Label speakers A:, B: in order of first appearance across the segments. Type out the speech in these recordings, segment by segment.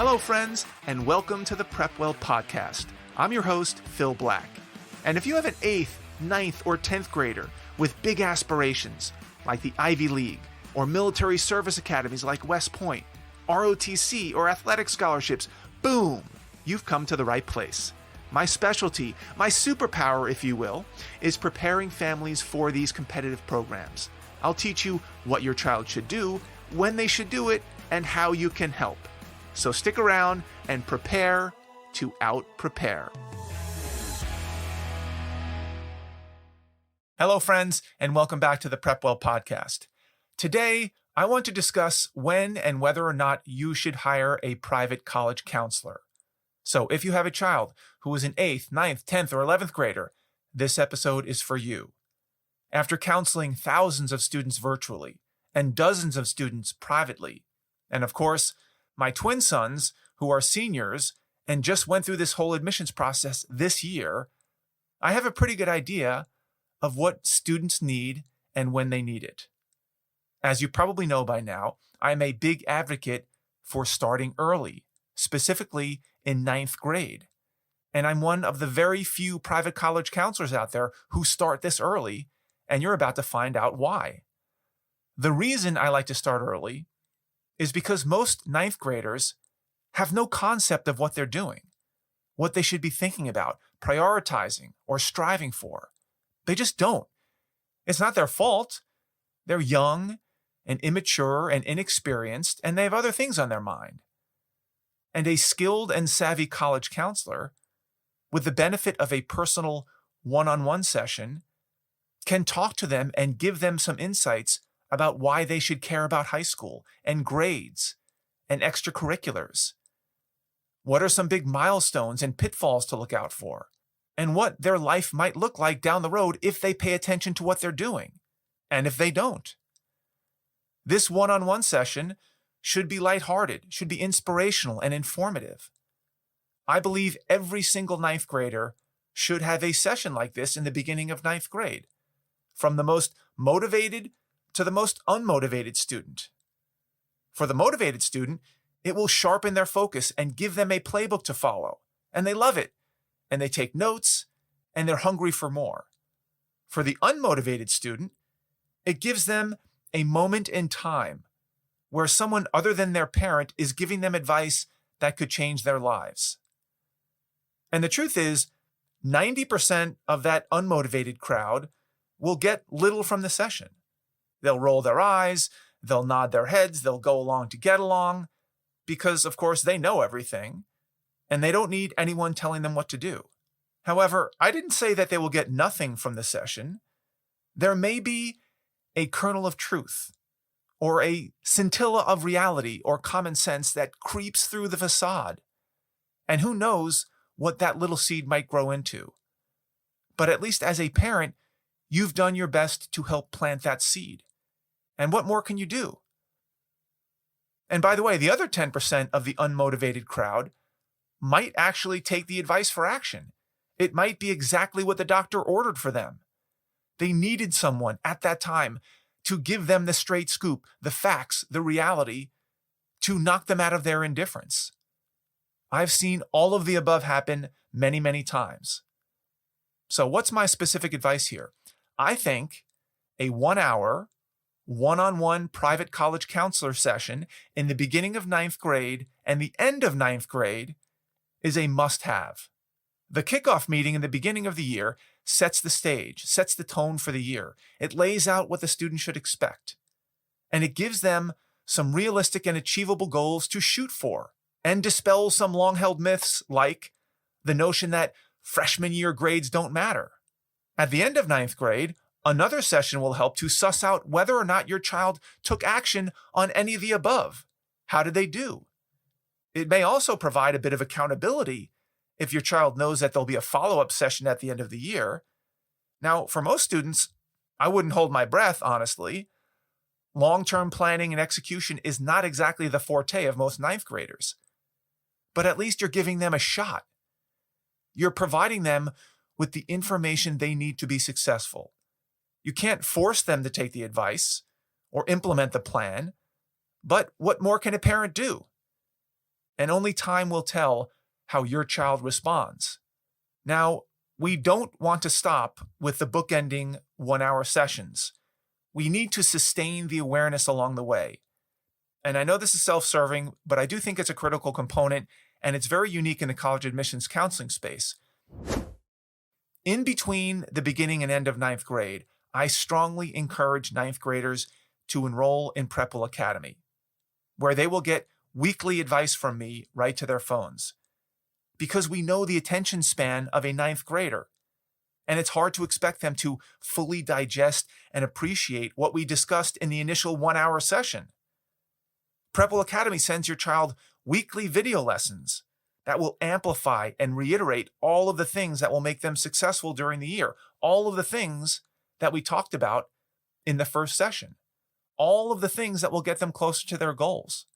A: Hello, friends, and welcome to the PrepWell podcast. I'm your host, Phil Black. And if you have an 8th, 9th, or 10th grader with big aspirations, like the Ivy League, or military service academies like West Point, ROTC, or athletic scholarships, boom, you've come to the right place. My specialty, my superpower, if you will, is preparing families for these competitive programs. I'll teach you what your child should do, when they should do it, and how you can help. So stick around and prepare to out-prepare. Hello, friends, and welcome back to the PrepWell podcast. Today, I want to discuss when and whether or not you should hire a private college counselor. So if you have a child who is an 8th, 9th, 10th, or 11th grader, this episode is for you. After counseling thousands of students virtually and dozens of students privately, and of course, my twin sons who are seniors and just went through this whole admissions process this year, I have a pretty good idea of what students need and when they need it. As you probably know by now, I'm a big advocate for starting early, specifically in 9th grade. And I'm one of the very few private college counselors out there who start this early, and you're about to find out why. The reason I like to start early is because most 9th graders have no concept of what they're doing, what they should be thinking about, prioritizing, or striving for. They just don't. It's not their fault. They're young and immature and inexperienced, and they have other things on their mind. And a skilled and savvy college counselor, with the benefit of a personal one-on-one session, can talk to them and give them some insights about why they should care about high school and grades and extracurriculars. What are some big milestones and pitfalls to look out for? And what their life might look like down the road if they pay attention to what they're doing, and if they don't. This one-on-one session should be lighthearted, should be inspirational and informative. I believe every single 9th grader should have a session like this in the beginning of 9th grade, from the most motivated to the most unmotivated student. For the motivated student, it will sharpen their focus and give them a playbook to follow, and they love it, and they take notes, and they're hungry for more. For the unmotivated student, it gives them a moment in time where someone other than their parent is giving them advice that could change their lives. And the truth is, 90% of that unmotivated crowd will get little from the session. They'll roll their eyes, they'll nod their heads, they'll go along to get along, because, of course, they know everything, and they don't need anyone telling them what to do. However, I didn't say that they will get nothing from the session. There may be a kernel of truth, or a scintilla of reality or common sense that creeps through the facade. And who knows what that little seed might grow into. But at least as a parent, you've done your best to help plant that seed. And what more can you do? And by the way, the other 10% of the unmotivated crowd might actually take the advice for action. It might be exactly what the doctor ordered for them. They needed someone at that time to give them the straight scoop, the facts, the reality, to knock them out of their indifference. I've seen all of the above happen many, many times. So what's my specific advice here? I think a 1-hour, one-on-one private college counselor session in the beginning of 9th grade and the end of 9th grade is a must-have. The kickoff meeting in the beginning of the year sets the stage, sets the tone for the year. It lays out what the student should expect. And it gives them some realistic and achievable goals to shoot for, and dispels some long-held myths like the notion that freshman year grades don't matter. At the end of 9th grade, another session will help to suss out whether or not your child took action on any of the above. How did they do? It may also provide a bit of accountability if your child knows that there'll be a follow-up session at the end of the year. Now, for most students, I wouldn't hold my breath, honestly. Long-term planning and execution is not exactly the forte of most 9th graders. But at least you're giving them a shot. You're providing them with the information they need to be successful. You can't force them to take the advice or implement the plan, but what more can a parent do? and only time will tell how your child responds. Now, we don't want to stop with the bookending 1-hour sessions. We need to sustain the awareness along the way. And I know this is self-serving, but I do think it's a critical component, and it's very unique in the college admissions counseling space. In between the beginning and end of 9th grade, I strongly encourage 9th graders to enroll in PrepWell Academy, where they will get weekly advice from me right to their phones. Because we know the attention span of a 9th grader, and it's hard to expect them to fully digest and appreciate what we discussed in the initial 1-hour session. PrepWell Academy sends your child weekly video lessons that will amplify and reiterate all of the things that will make them successful during the year, all of the things that we talked about in the first session, all of the things that will get them closer to their goals.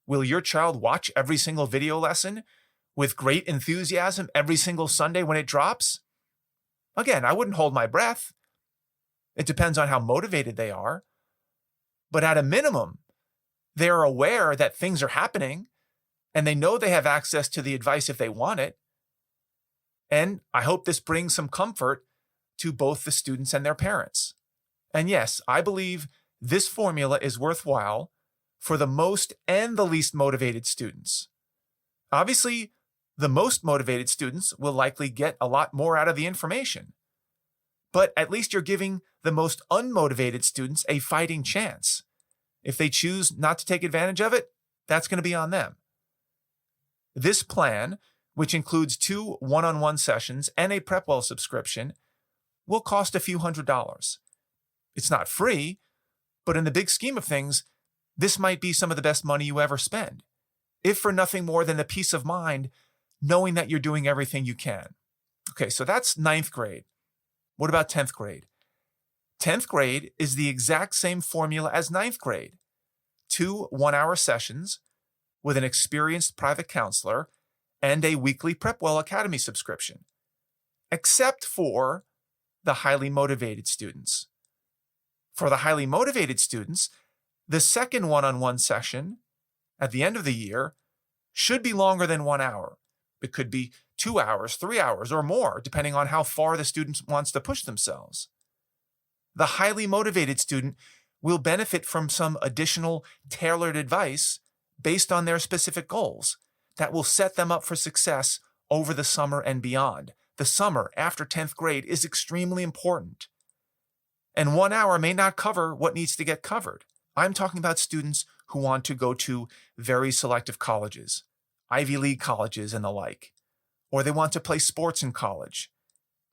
A: Will your child watch every single video lesson with great enthusiasm every single Sunday when it drops? Again, I wouldn't hold my breath. It depends on how motivated they are. But at a minimum, they're aware that things are happening, and they know they have access to the advice if they want it. And I hope this brings some comfort to both the students and their parents. And yes, I believe this formula is worthwhile for the most and the least motivated students. Obviously, the most motivated students will likely get a lot more out of the information. But at least you're giving the most unmotivated students a fighting chance. If they choose not to take advantage of it, that's going to be on them. This plan, which includes 2 one-on-one sessions and a PrepWell subscription, will cost a few $100s. It's not free, but in the big scheme of things, this might be some of the best money you ever spend, if for nothing more than the peace of mind knowing that you're doing everything you can. Okay, so that's 9th grade. What about 10th grade? 10th grade is the exact same formula as 9th grade. 2 one-hour sessions with an experienced private counselor and a weekly PrepWell Academy subscription, except for the highly motivated students. For the highly motivated students, the second one-on-one session at the end of the year should be longer than 1 hour. It could be 2 hours, 3 hours, or more, depending on how far the student wants to push themselves. The highly motivated student will benefit from some additional tailored advice based on their specific goals that will set them up for success over the summer and beyond. The summer after 10th grade is extremely important. And 1 hour may not cover what needs to get covered. I'm talking about students who want to go to very selective colleges, Ivy League colleges and the like, or they want to play sports in college,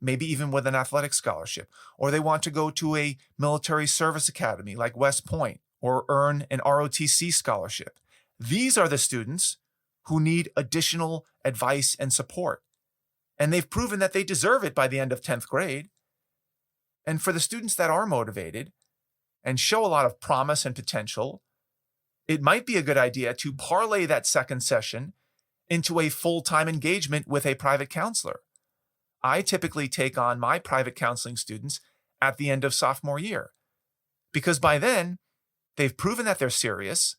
A: maybe even with an athletic scholarship, or they want to go to a military service academy like West Point or earn an ROTC scholarship. These are the students who need additional advice and support, and they've proven that they deserve it by the end of 10th grade. And for the students that are motivated and show a lot of promise and potential, it might be a good idea to parlay that second session into a full-time engagement with a private counselor. I typically take on my private counseling students at the end of sophomore year, because by then, they've proven that they're serious.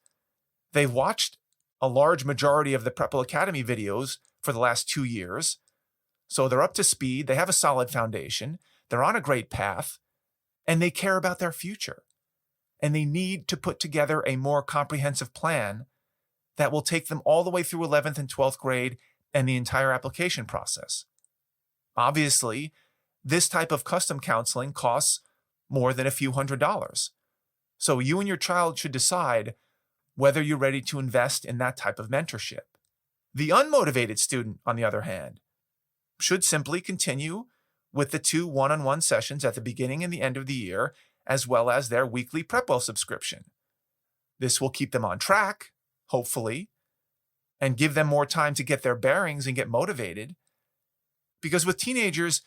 A: They've watched a large majority of the PrepWell Academy videos for the last 2 years, so they're up to speed, they have a solid foundation, they're on a great path, and they care about their future. And they need to put together a more comprehensive plan that will take them all the way through 11th and 12th grade and the entire application process. Obviously, this type of custom counseling costs more than a few $100s. So you and your child should decide whether you're ready to invest in that type of mentorship. The unmotivated student, on the other hand, should simply continue with the 2 one-on-one sessions at the beginning and the end of the year, as well as their weekly PrepWell subscription. This will keep them on track, hopefully, and give them more time to get their bearings and get motivated. Because with teenagers,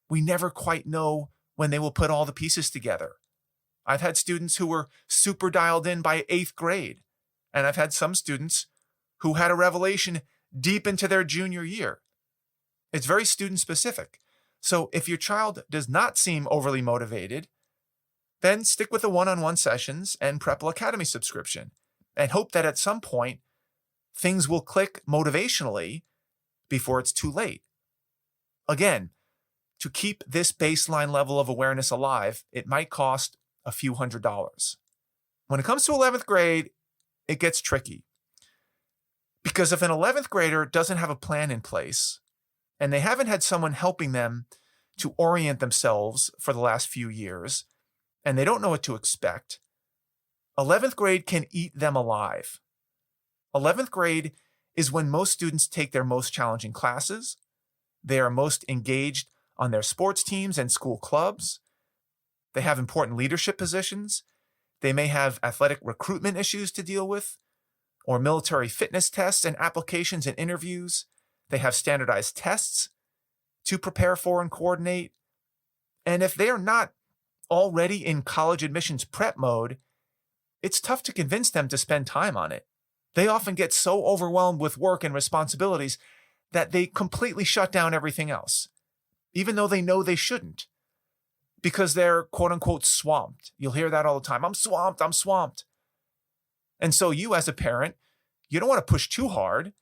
A: we never quite know when they will put all the pieces together. I've had students who were super dialed in by 8th grade, and I've had some students who had a revelation deep into their junior year. It's very student specific. So if your child does not seem overly motivated, then stick with the one-on-one sessions and PrepWell Academy subscription and hope that at some point things will click motivationally before it's too late. Again, to keep this baseline level of awareness alive, it might cost a few $100s. When it comes to 11th grade, it gets tricky. Because if an 11th grader doesn't have a plan in place, and they haven't had someone helping them to orient themselves for the last few years, and they don't know what to expect, 11th grade can eat them alive. 11th grade is when most students take their most challenging classes. They are most engaged on their sports teams and school clubs. They have important leadership positions. They may have athletic recruitment issues to deal with, or military fitness tests and applications and interviews. They have standardized tests to prepare for and coordinate. And if they are not already in college admissions prep mode, it's tough to convince them to spend time on it. They often get so overwhelmed with work and responsibilities that they completely shut down everything else, even though they know they shouldn't, because they're quote unquote swamped. You'll hear that all the time. I'm swamped. I'm swamped. And so you as a parent, you don't want to push too hard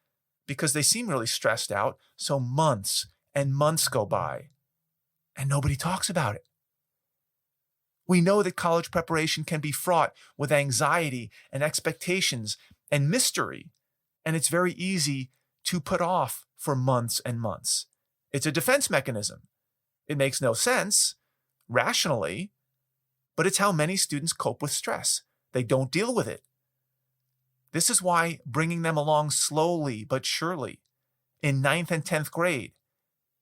A: because they seem really stressed out. So months and months go by and nobody talks about it. We know that college preparation can be fraught with anxiety and expectations and mystery, and it's very easy to put off for months and months. It's a defense mechanism. It makes no sense rationally, but it's how many students cope with stress. They don't deal with it. This is why bringing them along slowly but surely in 9th and 10th grade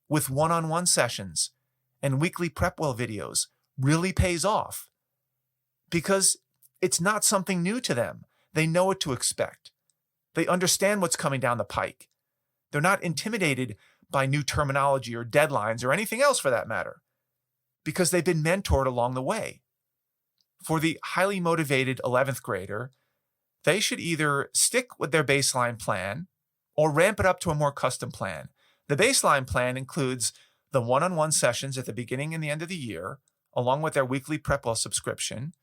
A: with one-on-one sessions and weekly PrepWell videos really pays off, because it's not something new to them. They know what to expect. They understand what's coming down the pike. They're not intimidated by new terminology or deadlines or anything else for that matter, because they've been mentored along the way. For the highly motivated 11th grader, they should either stick with their baseline plan or ramp it up to a more custom plan. The baseline plan includes the one-on-one sessions at the beginning and the end of the year, along with their weekly PrepWell subscription,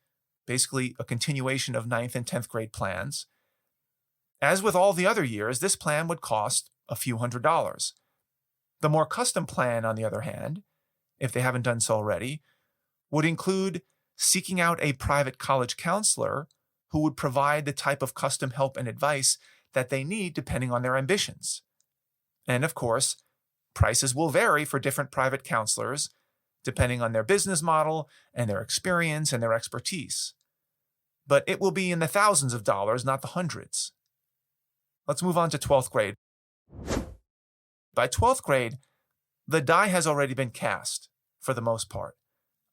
A: basically a continuation of 9th and 10th grade plans. As with all the other years, this plan would cost a few $100s. The more custom plan, on the other hand, if they haven't done so already, would include seeking out a private college counselor who would provide the type of custom help and advice that they need depending on their ambitions. And of course, prices will vary for different private counselors depending on their business model and their experience and their expertise. But it will be in the thousands of dollars, not the hundreds. Let's move on to 12th grade. By 12th grade, the die has already been cast for the most part.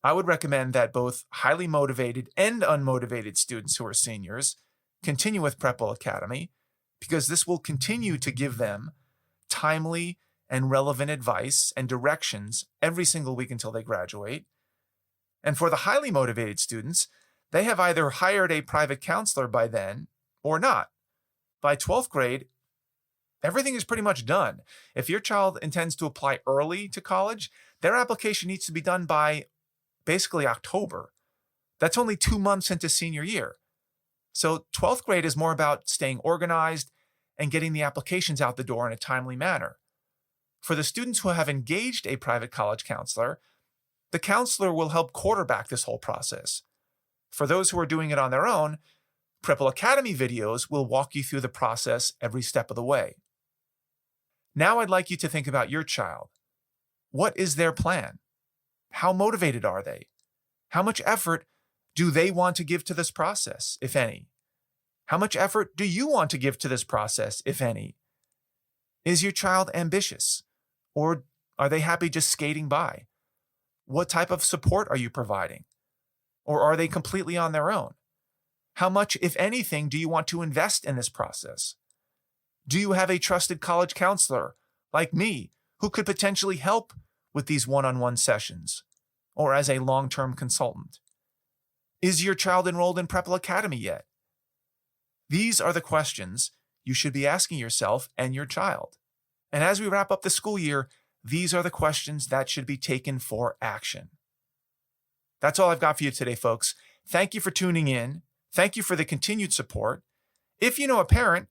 A: I would recommend that both highly motivated and unmotivated students who are seniors continue with PrepWell Academy, because this will continue to give them timely and relevant advice and directions every single week until they graduate. And for the highly motivated students, they have either hired a private counselor by then or not. By 12th grade, everything is pretty much done. If your child intends to apply early to college, their application needs to be done by basically October. That's only 2 months into senior year. So 12th grade is more about staying organized and getting the applications out the door in a timely manner. For the students who have engaged a private college counselor, the counselor will help quarterback this whole process. For those who are doing it on their own, PrepWell Academy videos will walk you through the process every step of the way. Now I'd like you to think about your child. What is their plan? How motivated are they? How much effort do they want to give to this process, if any? How much effort do you want to give to this process, if any? Is your child ambitious? Or are they happy just skating by? What type of support are you providing? Or are they completely on their own? How much, if anything, do you want to invest in this process? Do you have a trusted college counselor like me who could potentially help with these one-on-one sessions or as a long-term consultant? Is your child enrolled in PrepWell Academy yet? These are the questions you should be asking yourself and your child. And as we wrap up the school year, these are the questions that should be taken for action. That's all I've got for you today, folks. Thank you for tuning in. Thank you for the continued support. If you know a parent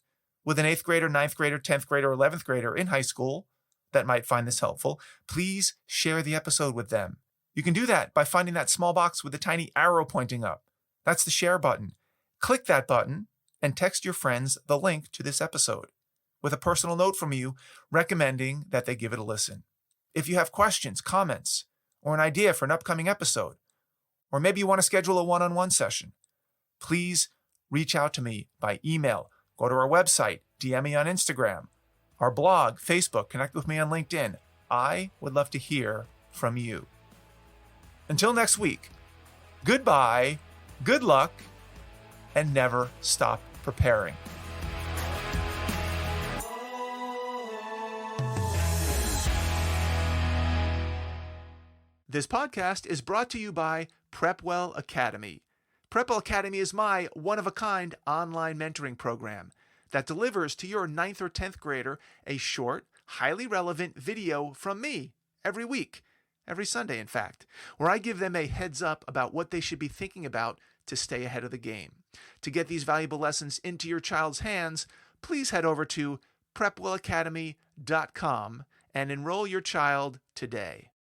A: with an 8th grader, 9th grader, 10th grader, 11th grader in high school that might find this helpful, please share the episode with them. You can do that by finding that small box with the tiny arrow pointing up. That's the share button. Click that button and text your friends the link to this episode with a personal note from you recommending that they give it a listen. If you have questions, comments, or an idea for an upcoming episode, or maybe you want to schedule a one-on-one session, please reach out to me by email. Go to our website, DM me on Instagram, our blog, Facebook, connect with me on LinkedIn. I would love to hear from you. Until next week, goodbye, good luck, and never stop preparing. This podcast is brought to you by PrepWell Academy. PrepWell Academy is my one-of-a-kind online mentoring program that delivers to your 9th or 10th grader a short, highly relevant video from me every week, every Sunday in fact, where I give them a heads up about what they should be thinking about to stay ahead of the game. To get these valuable lessons into your child's hands, please head over to PrepWellAcademy.com and enroll your child today.